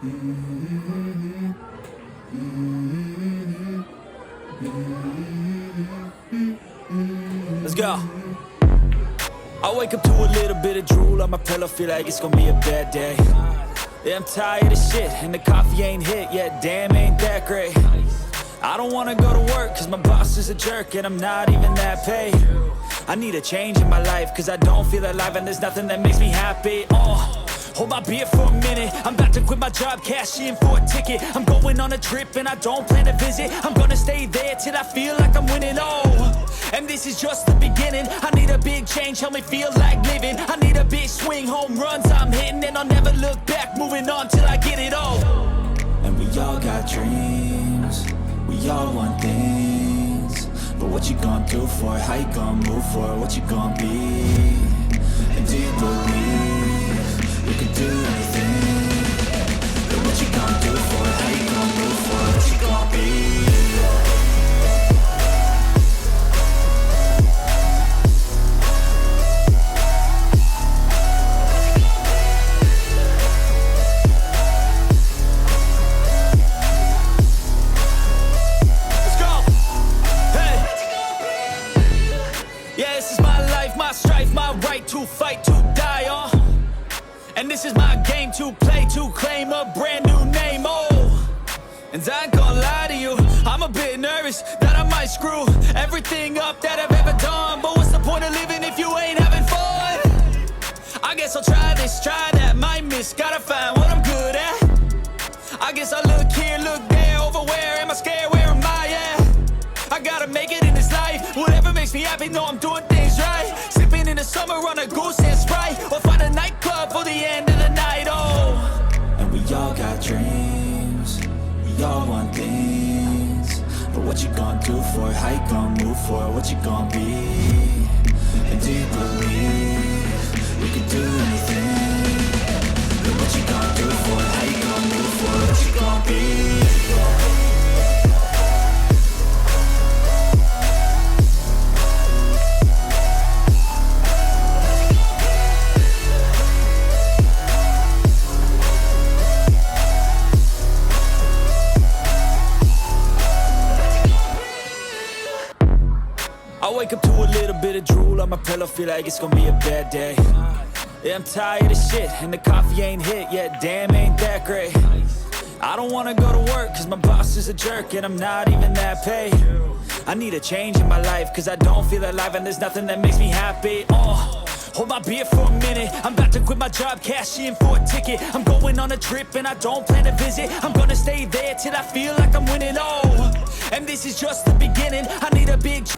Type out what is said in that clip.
Let's go. I wake up to a little bit of drool on my pillow, feel like it's gonna be a bad day. Yeah, I'm tired of shit, and the coffee ain't hit yet, damn, ain't that great. I don't wanna go to work, cause my boss is a jerk, and I'm not even that paid. I need a change in my life, cause I don't feel alive, and there's nothing that makes me happy. Hold my beer for a minute, I'm about to quit my job, cash in for a ticket. I'm going on a trip and I don't plan to visit. I'm gonna stay there till I feel like I'm winning, and this is just the beginning. I need a big change, help me feel like living. I need a big swing, home runs I'm hitting, and I'll never look back, moving on till I get it all. And we all got dreams, we all want things, but what you gonna do for it? How you gonna move for it? What you gonna be? And do you believe you can do anything? But what you gonna do for it? How you gonna move for it? What you gonna be? My strife, my right to fight, to die on. And this is my game to play, to claim a brand new name, And I ain't gonna lie to you, I'm a bit nervous that I might screw everything up that I've ever done. But what's the point of living if you ain't having fun? I guess I'll try this, try that, might miss, gotta find what I'm good at. I guess I look here, look there, over where am I scared, where am I at? I gotta make it in this life, whatever makes me happy, know I'm doing things right. Sipping in the summer on a goose and Sprite, or find a nightclub for the end of the night, And we all got dreams, we all want things, but what you gonna do for it? How you gonna move for it? What you gonna be? And do you believe you can do anything? But what you gonna do for it? How you gonna move for it? What you gonna be? I wake up to a little bit of drool on my pillow, feel like it's gonna be a bad day. Yeah, I'm tired of shit, and the coffee ain't hit yet, damn, ain't that great. I don't wanna go to work, cause my boss is a jerk, and I'm not even that paid. I need a change in my life, cause I don't feel alive, and there's nothing that makes me happy. Hold my beer for a minute, I'm about to quit my job, cash in for a ticket. I'm going on a trip and I don't plan to visit. I'm gonna stay there till I feel like I'm winning, and this is just the beginning. I need a big